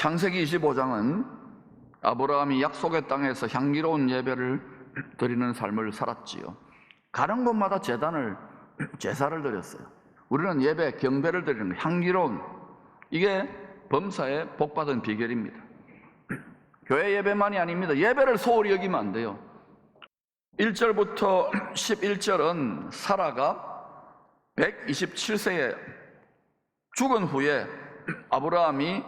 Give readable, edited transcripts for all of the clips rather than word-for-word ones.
창세기 25장은 아브라함이 약속의 땅에서 향기로운 예배를 드리는 삶을 살았지요. 가는 곳마다 제사를 드렸어요. 우리는 예배, 경배를 드리는 향기로운, 이게 범사에 복받은 비결입니다. 교회 예배만이 아닙니다. 예배를 소홀히 여기면 안 돼요. 1절부터 11절은 사라가 127세에 죽은 후에 아브라함이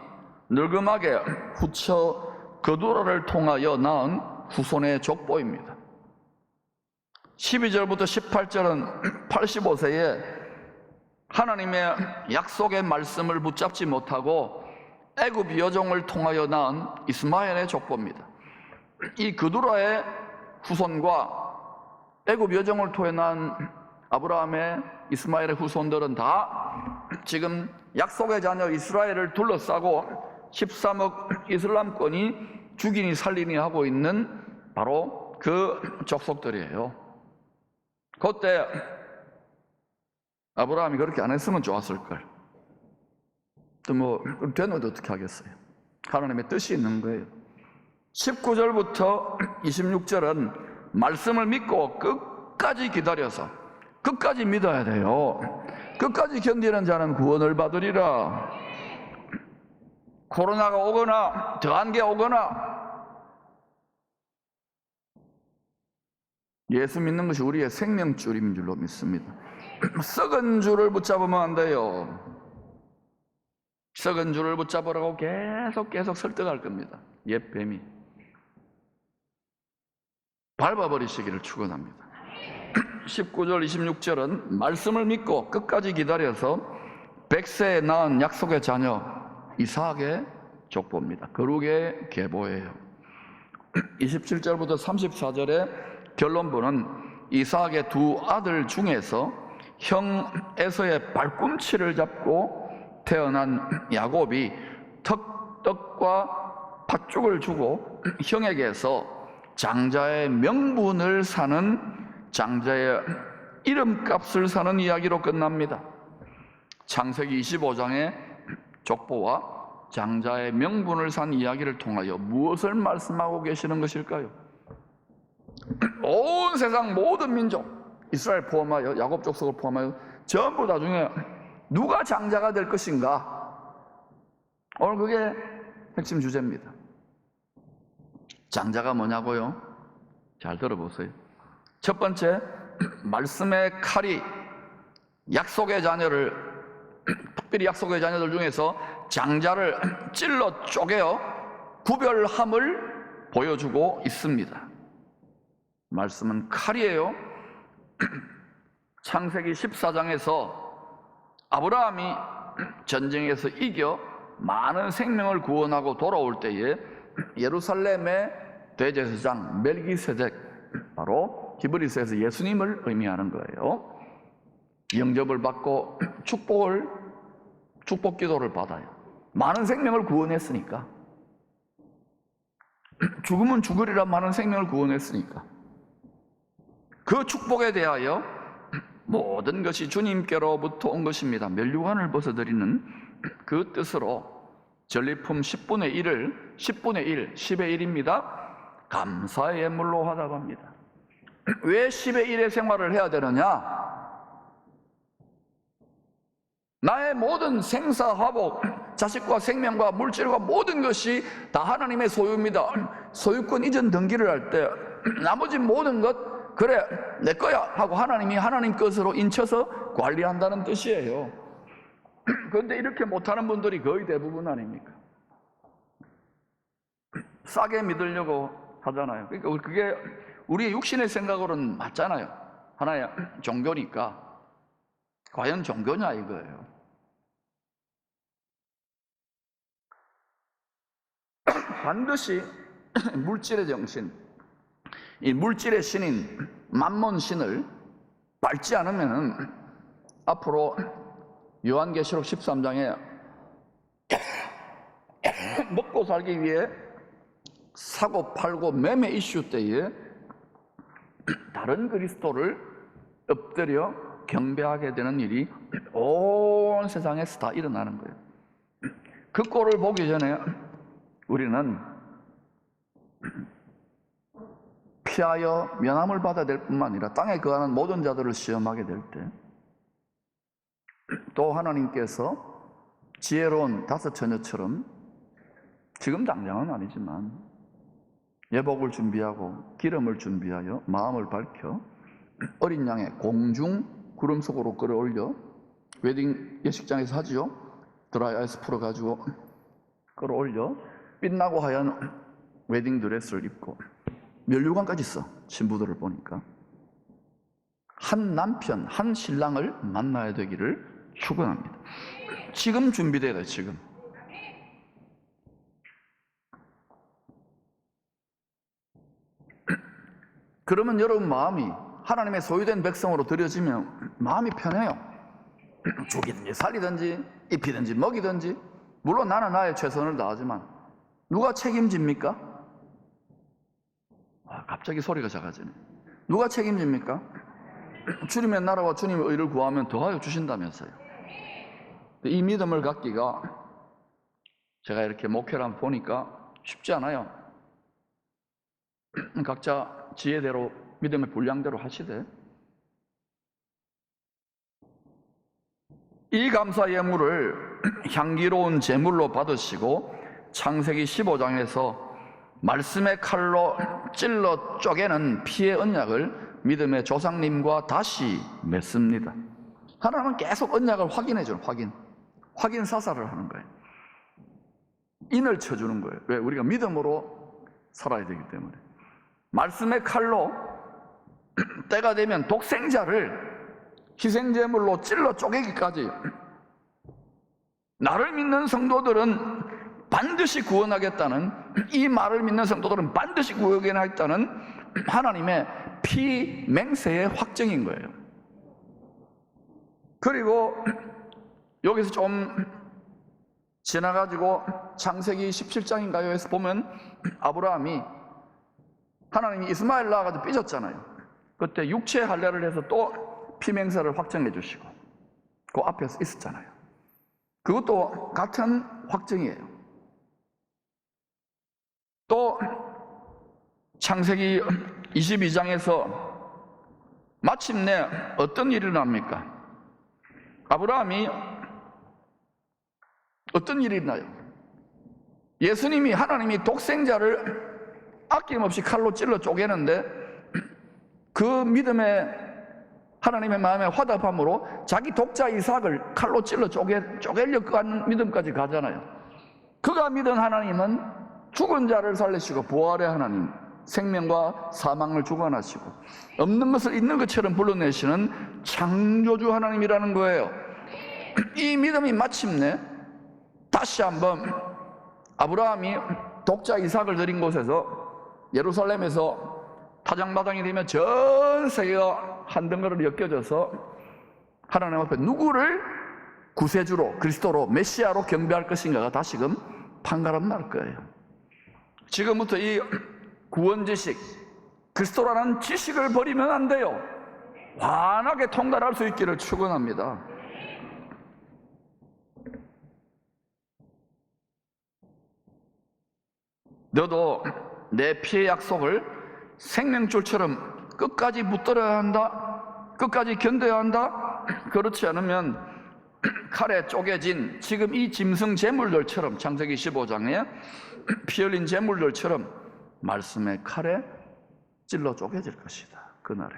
늙음하게 후처 그두라를 통하여 낳은 후손의 족보입니다. 12절부터 18절은 85세에 하나님의 약속의 말씀을 붙잡지 못하고 애굽 여종을 통하여 낳은 이스마엘의 족보입니다. 이 그두라의 후손과 애굽 여종을 통해 낳은 아브라함의 이스마엘의 후손들은 다 지금 약속의 자녀 이스라엘을 둘러싸고 13억 이슬람권이 죽이니 살리니 하고 있는 바로 그 족속들이에요. 그때 아브라함이 그렇게 안 했으면 좋았을걸. 또 되면 어떻게 하겠어요? 하나님의 뜻이 있는 거예요. 19절부터 26절은 말씀을 믿고 끝까지 기다려서, 끝까지 믿어야 돼요. 끝까지 견디는 자는 구원을 받으리라. 코로나가 오거나 더한 게 오거나 예수 믿는 것이 우리의 생명줄인 줄로 믿습니다. 썩은 줄을 붙잡으면 안 돼요. 썩은 줄을 붙잡으라고 계속 설득할 겁니다. 옛 뱀이. 밟아버리시기를 축원합니다. 19절 26절은 말씀을 믿고 끝까지 기다려서 100세에 낳은 약속의 자녀 이삭의 족보입니다. 거룩의 계보예요. 27절부터 34절의 결론부는 이삭의 두 아들 중에서 형 에서의 발꿈치를 잡고 태어난 야곱이 떡과 팥죽을 주고 형에게서 장자의 명분을 사는, 장자의 이름값을 사는 이야기로 끝납니다. 창세기 25장의 족보와 장자의 명분을 산 이야기를 통하여 무엇을 말씀하고 계시는 것일까요? 온 세상 모든 민족, 이스라엘 포함하여 야곱 족속을 포함하여 전부 다 중에 누가 장자가 될 것인가? 오늘 그게 핵심 주제입니다. 장자가 뭐냐고요? 잘 들어보세요. 첫 번째, 말씀의 칼이 약속의 자녀를, 특별히 약속의 자녀들 중에서 장자를 찔러 쪼개어 구별함을 보여주고 있습니다. 말씀은 칼이에요. 창세기 14장에서 아브라함이 전쟁에서 이겨 많은 생명을 구원하고 돌아올 때에 예루살렘의 대제사장 멜기세덱, 바로 히브리서에서 예수님을 의미하는 거예요. 영접을 받고 축복 기도를 받아요. 많은 생명을 구원했으니까. 죽으면 죽으리라 많은 생명을 구원했으니까. 그 축복에 대하여 모든 것이 주님께로부터 온 것입니다. 면류관을 벗어드리는 그 뜻으로 전리품 10분의 1을 10분의 1, 10의 1입니다. 감사의 예물로 하라고 합니다. 왜 10의 1의 생활을 해야 되느냐? 나의 모든 생사화복, 자식과 생명과 물질과 모든 것이 다 하나님의 소유입니다. 소유권 이전 등기를 할 때 나머지 모든 것, 그래 내 거야 하고 하나님이 하나님 것으로 인쳐서 관리한다는 뜻이에요. 그런데 이렇게 못하는 분들이 거의 대부분 아닙니까? 싸게 믿으려고 하잖아요. 그러니까 그게 우리의 육신의 생각으로는 맞잖아요. 하나의 종교니까. 과연 종교냐 이거예요. 반드시 물질의 정신, 이 물질의 신인 맘몬 신을 밟지 않으면 앞으로 요한계시록 13장에 먹고 살기 위해 사고 팔고 매매 이슈 때에 다른 그리스도를 엎드려 경배하게 되는 일이 온 세상에서 다 일어나는 거예요. 그 꼴을 보기 전에 우리는 피하여 면함을 받아야 될 뿐만 아니라 땅에 거하는 모든 자들을 시험하게 될 때 또 하나님께서 지혜로운 다섯 처녀처럼 지금 당장은 아니지만 예복을 준비하고 기름을 준비하여 마음을 밝혀 어린 양의 공중 구름 속으로 끌어올려 웨딩 예식장에서 하지요. 드라이 아이스 풀어가지고 끌어올려 빛나고 하얀 웨딩 드레스를 입고 면류관까지 써. 신부들을 보니까 한 남편, 한 신랑을 만나야 되기를 축원합니다. 지금 준비돼야 돼요. 지금. 그러면 여러분 마음이 하나님의 소유된 백성으로 들여지면 마음이 편해요. 죽이든지 살리든지 입히든지 먹이든지. 물론 나는 나의 최선을 다하지만 누가 책임집니까? 갑자기 소리가 작아지네. 누가 책임집니까? 주님의 나라와 주님의 의를 구하면 더하여 주신다면서요. 이 믿음을 갖기가 제가 이렇게 목회를 한번 보니까 쉽지 않아요. 각자 지혜대로 믿음의 분량대로 하시되 이 감사 예물을 향기로운 제물로 받으시고 창세기 15장에서 말씀의 칼로 찔러 쪼개는 피의 언약을 믿음의 조상님과 다시 맺습니다. 하나님은 계속 언약을 확인해줘요. 확인 사살을 하는 거예요. 인을 쳐주는 거예요. 왜? 우리가 믿음으로 살아야 되기 때문에. 말씀의 칼로 때가 되면 독생자를 희생제물로 찔러 쪼개기까지. 나를 믿는 성도들은 반드시 구원하겠다는, 이 말을 믿는 성도들은 반드시 구원하겠다는 하나님의 피맹세의 확정인 거예요. 그리고 여기서 좀 지나가지고 창세기 17장인가요? 에서 보면 아브라함이 하나님이 이스마엘 낳아가지고 삐졌잖아요. 그때 육체 할례를 해서 또 피맹세를 확정해 주시고 그 앞에서 있었잖아요. 그것도 같은 확정이에요. 또 창세기 22장에서 마침내 어떤 일이 일어납니까? 아브라함이 어떤 일이 있나요? 예수님이, 하나님이 독생자를 아낌없이 칼로 찔러 쪼개는데 그 믿음의 하나님의 마음에 화답함으로 자기 독자 이삭을 칼로 찔러 쪼개려고 하는 믿음까지 가잖아요. 그가 믿은 하나님은 죽은 자를 살리시고 부활의 하나님, 생명과 사망을 주관하시고 없는 것을 있는 것처럼 불러내시는 창조주 하나님이라는 거예요. 이 믿음이 마침내 다시 한번 아브라함이 독자 이삭을 드린 곳에서 예루살렘에서 타장마당이 되면 전 세계가 한 덩어리로 엮여져서 하나님 앞에 누구를 구세주로, 그리스도로, 메시아로 경배할 것인가가 다시금 판가름 날 거예요. 지금부터 이 구원 지식, 그리스도라는 지식을 버리면 안 돼요. 환하게 통달할 수 있기를 축원합니다. 너도 내 피의 약속을 생명줄처럼 끝까지 붙들어야 한다. 끝까지 견뎌야 한다. 그렇지 않으면 칼에 쪼개진 지금 이 짐승 제물들처럼, 창세기 15장에 피 흘린 제물들처럼 말씀의 칼에 찔러 쪼개질 것이다. 그날에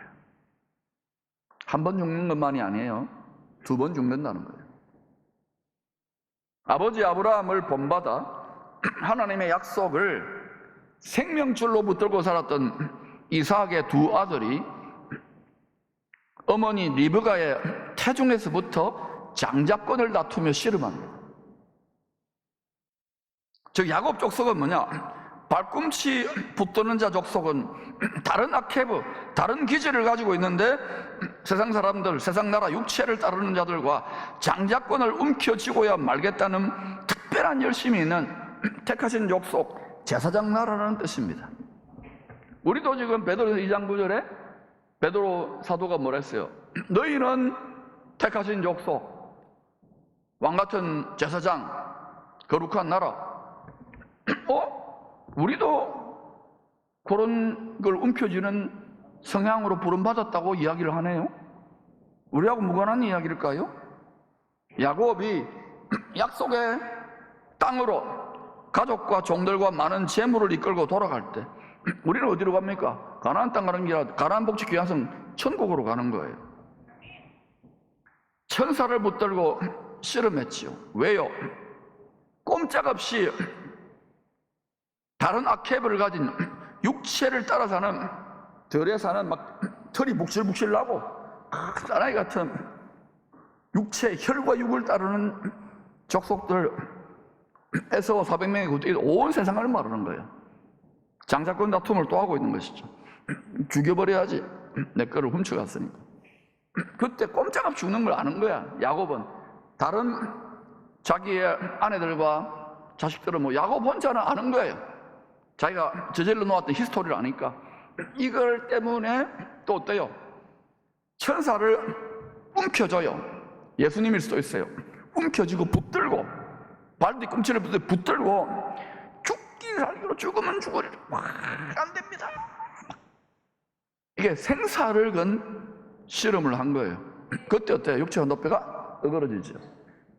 한 번 죽는 것만이 아니에요. 2번 죽는다는 거예요. 아버지 아브라함을 본받아 하나님의 약속을 생명줄로 붙들고 살았던 이삭의 두 아들이 어머니 리브가의 태중에서부터 장자권을 다투며 씨름합니다. 즉 야곱 족속은 뭐냐? 발꿈치 붙드는 자 족속은 다른 아케브, 다른 기질을 가지고 있는데 세상 사람들, 세상 나라 육체를 따르는 자들과 장자권을 움켜쥐고야 말겠다는 특별한 열심이 있는 택하신 족속, 제사장 나라라는 뜻입니다. 우리도 지금 베드로서 2장 9절에 베드로 사도가 뭐라 했어요? 너희는 택하신 족속, 왕같은 제사장, 거룩한 나라. 우리도 그런 걸 움켜쥐는 성향으로 부름받았다고 이야기를 하네요. 우리하고 무관한 이야기일까요? 야곱이 약속의 땅으로 가족과 종들과 많은 재물을 이끌고 돌아갈 때 우리는 어디로 갑니까? 가나안 땅 가는 게 아니라 가나안 복지 귀환성 천국으로 가는 거예요. 천사를 붙들고 씨름했지요. 왜요? 꼼짝없이 다른 악해를 가진 육체를 따라 사는 들에 사는 막 털이 북실북실 나고 사나이 같은 육체, 혈과 육을 따르는 족속들 에서 400명의 온 세상을 말하는 거예요. 장자권 다툼을 또 하고 있는 것이죠. 죽여버려야지. 내 거를 훔쳐갔으니까. 그때 꼼짝없이 죽는 걸 아는 거야. 야곱은 다른 자기의 아내들과 자식들은 뭐 야곱 혼자는 아는 거예요. 자기가 저질러 놓았던 히스토리를 아니까. 이걸 때문에 또 어때요? 천사를 움켜줘요. 예수님일 수도 있어요. 움켜쥐고 붙들고 발 뒤꿈치를 붙들고 죽기 살기로 죽으면 죽으리라. 안 됩니다. 이게 생사를 건 실험을 한 거예요. 그때 어때요? 육체와 너뼈가 어그러지죠.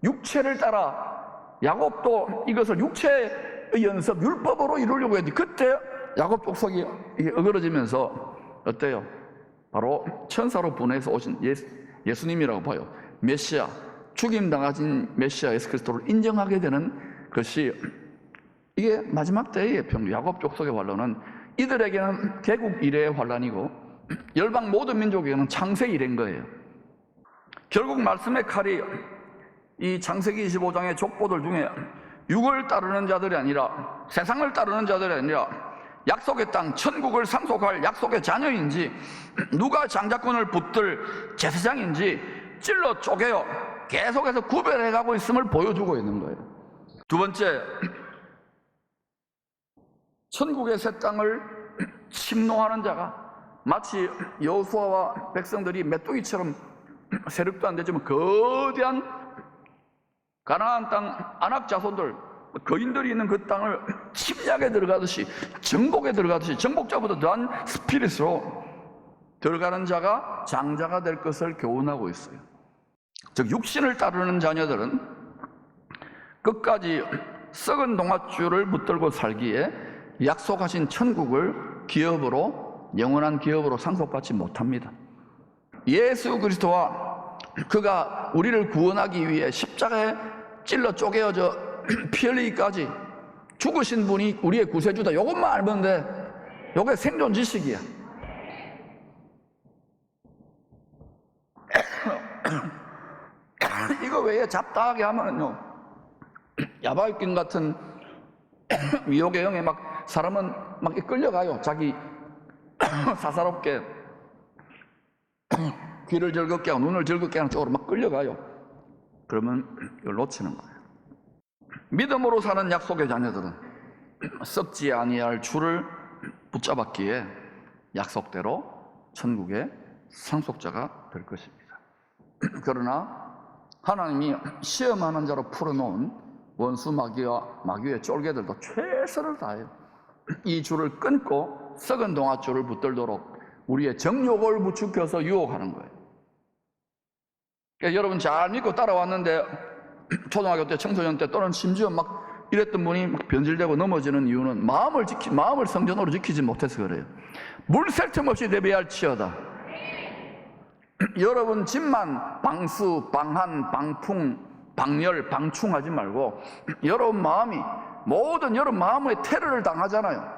육체를 따라 야곱도 이것을 육체의 연습, 율법으로 이루려고 했는데 그때 야곱 족속이 어그러지면서 어때요? 바로 천사로 보내서 오신 예수님이라고 봐요. 메시아, 죽임당하신 메시아 예수 그리스도를 인정하게 되는 것이 이게 마지막 때의 평 야곱 족속의 환란은 이들에게는 개국 이래의 환란이고 열방 모든 민족에게는 창세 이래인 거예요. 결국 말씀의 칼이 이 창세기 25장의 족보들 중에 육을 따르는 자들이 아니라 세상을 따르는 자들이 아니라 약속의 땅 천국을 상속할 약속의 자녀인지 누가 장자권을 붙들 제사장인지 찔러 쪼개요 계속해서 구별해가고 있음을 보여주고 있는 거예요. 두 번째, 천국의 새 땅을 침노하는 자가 마치 여호수아와 백성들이 메뚜기처럼 세력도 안 되지만 거대한 가나안 땅 아낙 자손들 거인들이 있는 그 땅을 침략에 들어가듯이 정복에 들어가듯이 정복자보다 더한 스피릿으로 들어가는 자가 장자가 될 것을 교훈하고 있어요. 즉 육신을 따르는 자녀들은 끝까지 썩은 동아줄을 붙들고 살기에 약속하신 천국을 기업으로 영원한 기업으로 상속받지 못합니다. 예수 그리스도와 그가 우리를 구원하기 위해 십자가에 찔러 쪼개어져 피 흘리기까지 죽으신 분이 우리의 구세주다. 이것만 알면 돼. 이게 생존 지식이야. 이거 외에 잡다하게 하면요 야바이꾼 같은 미혹의 영에 막 사람은 막 끌려가요. 자기 사사롭게 귀를 즐겁게 하고 눈을 즐겁게 하는 쪽으로 막 끌려가요. 그러면 이걸 놓치는 거예요. 믿음으로 사는 약속의 자녀들은 썩지 아니할 줄을 붙잡았기에 약속대로 천국의 상속자가 될 것입니다. 그러나 하나님이 시험하는 자로 풀어놓은 원수 마귀의 쫄개들도 최선을 다해요. 이 줄을 끊고 썩은 동아줄을 붙들도록 우리의 정욕을 부추겨서 유혹하는 거예요. 그러니까 여러분 잘 믿고 따라왔는데 초등학교 때, 청소년 때 또는 심지어 막 이랬던 분이 막 변질되고 넘어지는 이유는 마음을 성전으로 지키지 못해서 그래요. 물 셀 틈 없이 내비할지어다. 여러분 집만 방수, 방한, 방풍, 방열, 방충하지 말고 여러분 마음이 모든 여러분 마음의 테러를 당하잖아요.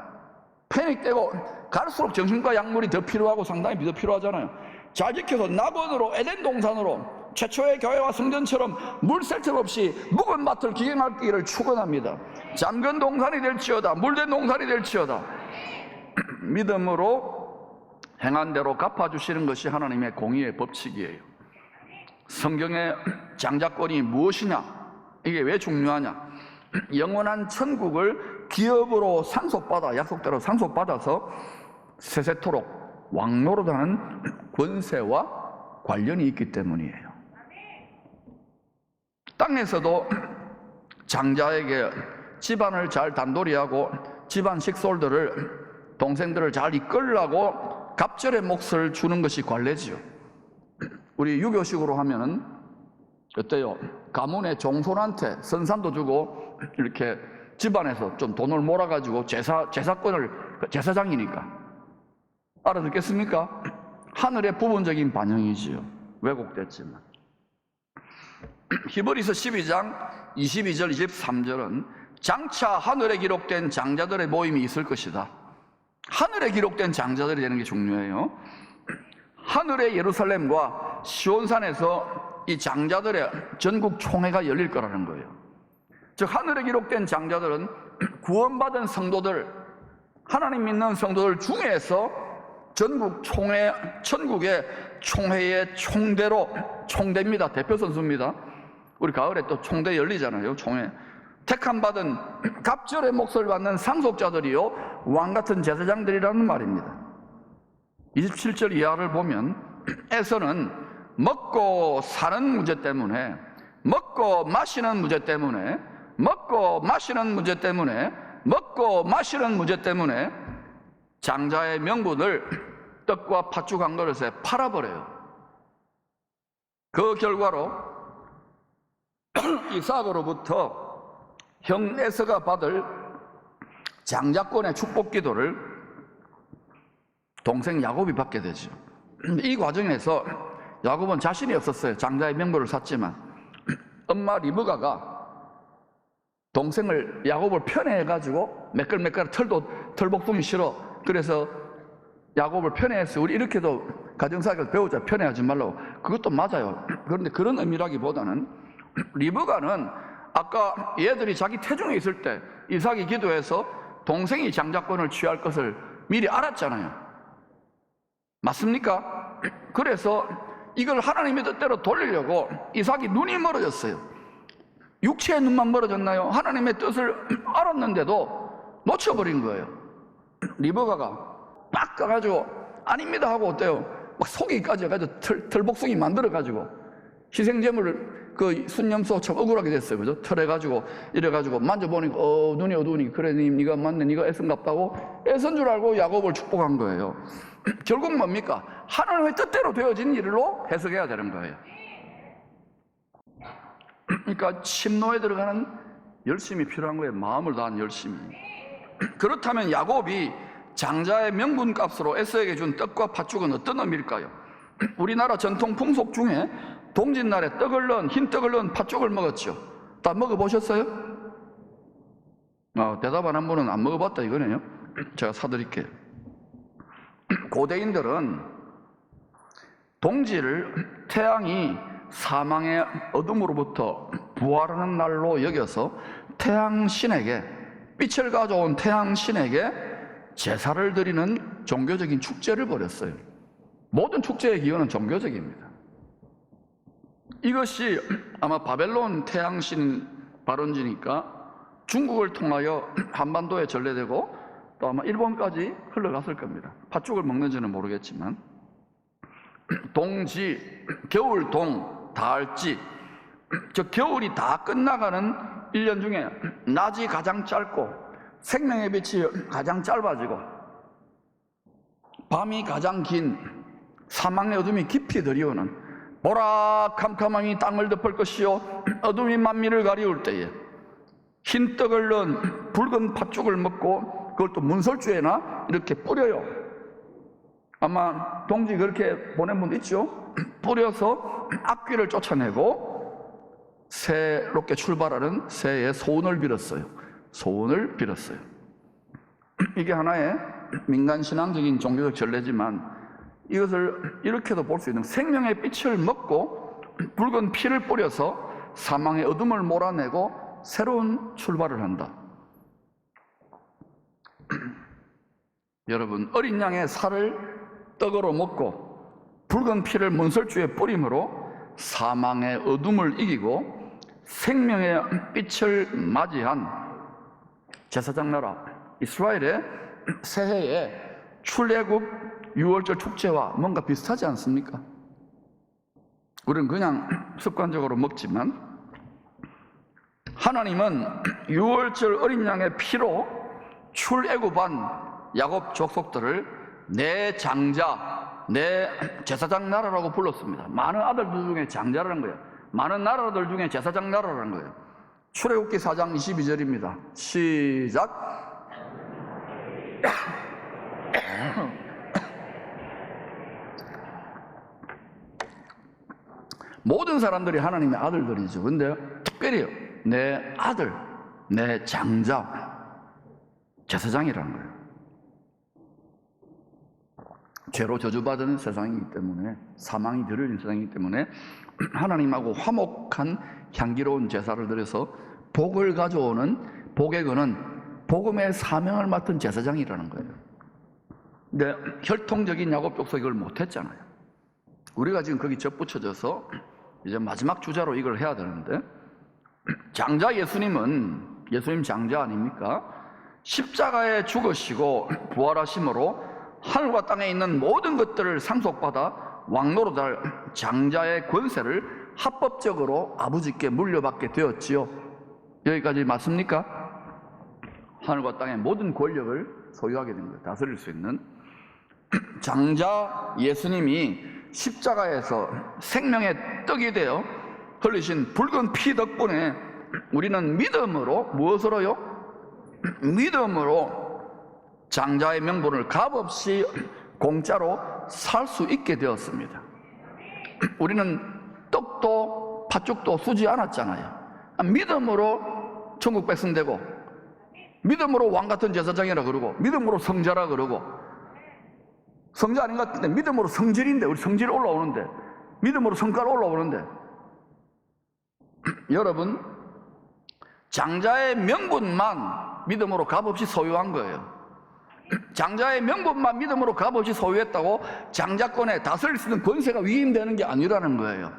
패닉되고 갈수록 정신과 약물이 더 필요하고 상당히 더 필요하잖아요. 잘 지켜서 낙원으로 에덴 동산으로 최초의 교회와 성전처럼 물 셀 틈 없이 묵은 밭을 기경하기를 축원합니다. 잠근 동산이 될지어다. 물된 동산이 될지어다. 믿음으로 행한 대로 갚아주시는 것이 하나님의 공의의 법칙이에요. 성경의 장자권이 무엇이냐? 이게 왜 중요하냐? 영원한 천국을 기업으로 상속받아 약속대로 상속받아서 세세토록 왕노릇하는 권세와 관련이 있기 때문이에요. 땅에서도 장자에게 집안을 잘 단돌이하고 집안 식솔들을 동생들을 잘 이끌라고 갑절의 몫을 주는 것이 관례지요. 우리 유교식으로 하면은 어때요? 가문의 종손한테 선산도 주고 이렇게 집안에서 좀 돈을 몰아가지고 제사권을, 제사장이니까 알아듣겠습니까? 하늘의 부분적인 반영이지요. 왜곡됐지만. 히브리서 12장 22절 23절은 장차 하늘에 기록된 장자들의 모임이 있을 것이다. 하늘에 기록된 장자들이 되는 게 중요해요. 하늘의 예루살렘과 시온산에서 이 장자들의 전국 총회가 열릴 거라는 거예요. 즉 하늘에 기록된 장자들은 구원받은 성도들, 하나님 믿는 성도들 중에서 전국 총회, 천국의 총회의 총대로, 총대입니다. 대표 선수입니다. 우리 가을에 또 총대 열리잖아요. 총회. 택함받은 갑절의 몫을 받는 상속자들이요 왕같은 제사장들이라는 말입니다. 27절 이하를 보면 에서는 먹고 사는 문제 때문에, 먹고 마시는 문제 때문에, 먹고 마시는 문제 때문에, 먹고 마시는 문제 때문에 장자의 명분을 떡과 팥죽 한 그릇에 팔아버려요. 그 결과로 이삭으로부터 형 에서가 받을 장자권의 축복 기도를 동생 야곱이 받게 되죠. 이 과정에서 야곱은 자신이 없었어요. 장자의 명분을 샀지만 엄마 리브가가 동생을 야곱을 편애해가지고 매끌매끌 털복숭이 싫어. 그래서 야곱을 편애했어요. 우리 이렇게도 가정사역을 배우자. 편애하지 말라고. 그것도 맞아요. 그런데 그런 의미라기보다는 리브가는 아까 얘들이 자기 태중에 있을 때 이삭이 기도해서 동생이 장자권을 취할 것을 미리 알았잖아요. 맞습니까? 그래서 이걸 하나님의 뜻대로 돌리려고 이삭이 눈이 멀어졌어요. 육체의 눈만 멀어졌나요? 하나님의 뜻을 알았는데도 놓쳐버린 거예요. 리브가가 막 가가지고 아닙니다 하고 어때요? 막 속이까지 해가지고 털복숭이 만들어가지고 희생제물을 그 순념소 참 억울하게 됐어요. 그죠? 털해가지고 이래가지고 만져보니까 눈이 어두우니 그래 네가 맞네, 네가 애쓴갑다고 애쓴 줄 알고 야곱을 축복한 거예요. 결국 뭡니까? 하나님의 뜻대로 되어진 일로 해석해야 되는 거예요. 그러니까 침노에 들어가는 열심이 필요한 거예요. 마음을 다한 열심이. 그렇다면 야곱이 장자의 명분값으로 에서에게 준 떡과 팥죽은 어떤 의미일까요? 우리나라 전통 풍속 중에 동짓날에 떡을 넣은, 흰 떡을 넣은 팥죽을 먹었죠. 다 먹어보셨어요? 대답 안 한 분은 안 먹어봤다 이거네요. 제가 사드릴게요. 고대인들은 동지를 태양이 사망의 어둠으로부터 부활하는 날로 여겨서 태양신에게, 빛을 가져온 태양신에게 제사를 드리는 종교적인 축제를 벌였어요. 모든 축제의 기원은 종교적입니다. 이것이 아마 바벨론 태양신 발원지니까 중국을 통하여 한반도에 전래되고 또 아마 일본까지 흘러갔을 겁니다. 팥죽을 먹는지는 모르겠지만 동지, 겨울동, 가을지, 즉 겨울이 다 끝나가는 1년 중에 낮이 가장 짧고 생명의 빛이 가장 짧아지고 밤이 가장 긴 사망의 어둠이 깊이 들이오는 보라캄캄함이 땅을 덮을 것이요 어둠이 만민을 가리울 때에 흰 떡을 넣은 붉은 팥죽을 먹고 그걸 또 문설주에나 이렇게 뿌려요. 아마 동지 그렇게 보낸 분 있죠? 뿌려서 악귀를 쫓아내고 새롭게 출발하는 새해의 소원을 빌었어요. 소원을 빌었어요. 이게 하나의 민간신앙적인 종교적 전례지만 이것을 이렇게도 볼 수 있는, 생명의 빛을 먹고 붉은 피를 뿌려서 사망의 어둠을 몰아내고 새로운 출발을 한다. 여러분, 어린 양의 살을 떡으로 먹고 붉은 피를 문설주에 뿌림으로 사망의 어둠을 이기고 생명의 빛을 맞이한 제사장 나라 이스라엘의 새해의 출애굽 6월절 축제와 뭔가 비슷하지 않습니까? 우리는 그냥 습관적으로 먹지만 하나님은 유월절 어린 양의 피로 출애굽한 야곱 족속들을 내 장자, 내 제사장 나라라고 불렀습니다. 많은 아들들 중에 장자라는 거예요. 많은 나라들 중에 제사장 나라라는 거예요. 출애굽기 4장 22절입니다. 시작. 모든 사람들이 하나님의 아들들이죠. 근데 특별히 내 아들, 내 장자, 제사장이라는 거예요. 죄로 저주받은 세상이기 때문에, 사망이 들어진 세상이기 때문에 하나님하고 화목한 향기로운 제사를 드려서 복을 가져오는, 복에 거는 복음의 사명을 맡은 제사장이라는 거예요. 근데 혈통적인 야곱 족속이 이걸 못했잖아요. 우리가 지금 거기 접붙여져서 이제 마지막 주자로 이걸 해야 되는데, 장자 예수님은, 예수님 장자 아닙니까? 십자가에 죽으시고 부활하심으로 하늘과 땅에 있는 모든 것들을 상속받아 왕노릇할 장자의 권세를 합법적으로 아버지께 물려받게 되었지요. 여기까지 맞습니까? 하늘과 땅의 모든 권력을 소유하게 된 거예요. 다스릴 수 있는. 장자 예수님이 십자가에서 생명의 떡이 되어 흘리신 붉은 피 덕분에 우리는 믿음으로, 무엇으로요? 믿음으로 장자의 명분을 값없이 공짜로 살 수 있게 되었습니다. 우리는 떡도 팥죽도 쓰지 않았잖아요. 믿음으로 천국 백성 되고, 믿음으로 왕같은 제사장이라 그러고, 믿음으로 성자라 그러고, 성자 아닌 것 같은데 믿음으로 성질인데, 우리 성질 올라오는데, 믿음으로 성깔 올라오는데, 여러분 장자의 명분만 믿음으로 값없이 소유한 거예요. 장자의 명분만 믿음으로 값없이 소유했다고 장자권에 다스릴 수 있는 권세가 위임되는 게 아니라는 거예요.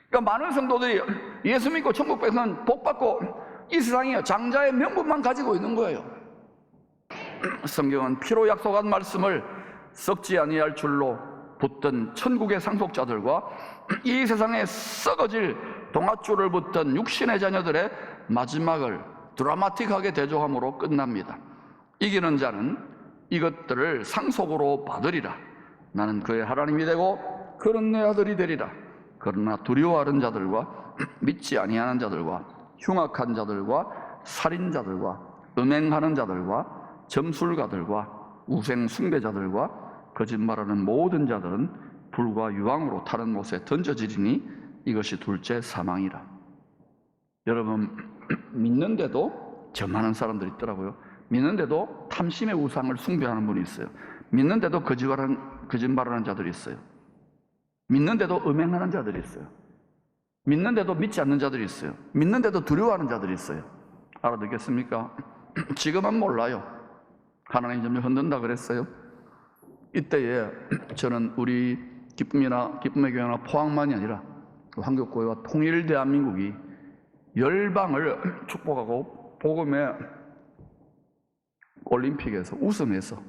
그러니까 많은 성도들이 예수 믿고 천국 백성 복 받고 이 세상에 장자의 명분만 가지고 있는 거예요. 성경은 피로 약속한 말씀을 썩지 아니할 줄로 붙든 천국의 상속자들과 이 세상에 썩어질 동아줄을 붙든 육신의 자녀들의 마지막을 드라마틱하게 대조함으로 끝납니다. 이기는 자는 이것들을 상속으로 받으리라. 나는 그의 하나님이 되고 그는 내 아들이 되리라. 그러나 두려워하는 자들과 믿지 아니하는 자들과 흉악한 자들과 살인자들과 음행하는 자들과 점술가들과 우생 숭배자들과 거짓말하는 모든 자들은 불과 유황으로 타는 못에 던져지리니 이것이 둘째 사망이라. 여러분, 믿는데도 저 많은 사람들이 있더라고요. 믿는데도 탐심의 우상을 숭배하는 분이 있어요. 믿는데도 거짓말하는 자들이 있어요. 믿는데도 음행하는 자들이 있어요. 믿는데도 믿지 않는 자들이 있어요. 믿는데도 두려워하는 자들이 있어요. 알아듣겠습니까? 지금은 몰라요. 하나님 좀 흔든다 그랬어요. 이때에 저는 우리 기쁨의 교회나 포항만이 아니라 한국교회와 통일 대한민국이 열방을 축복하고 복음의 올림픽에서 우승해서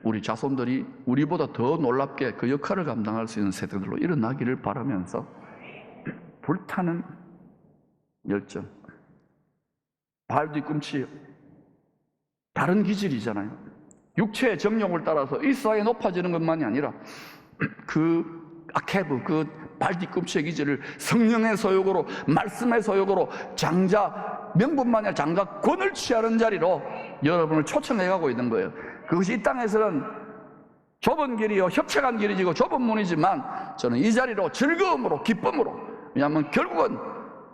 우리 자손들이 우리보다 더 놀랍게 그 역할을 감당할 수 있는 세대들로 일어나기를 바라면서 불타는 열정, 발 뒤꿈치 다른 기질이잖아요. 육체의 정욕을 따라서 이 세상에 높아지는 것만이 아니라 그 아케브, 그 발 뒤꿈치의 기질을 성령의 소욕으로, 말씀의 소욕으로 장자 명분만이 아니라 장자권을 취하는 자리로 여러분을 초청해가고 있는 거예요. 그것이 이 땅에서는 좁은 길이요, 협착한 길이지고 좁은 문이지만 저는 이 자리로 즐거움으로, 기쁨으로, 왜냐하면 결국은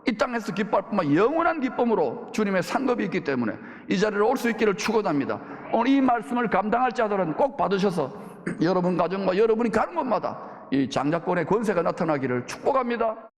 이 땅에서 기뻐할 뿐만 아니라 영원한 기쁨으로 주님의 상급이 있기 때문에 이 자리로 올 수 있기를 축원합니다. 오늘 이 말씀을 감당할 자들은 꼭 받으셔서 여러분 가정과 여러분이 가는 곳마다 이 장자권의 권세가 나타나기를 축복합니다.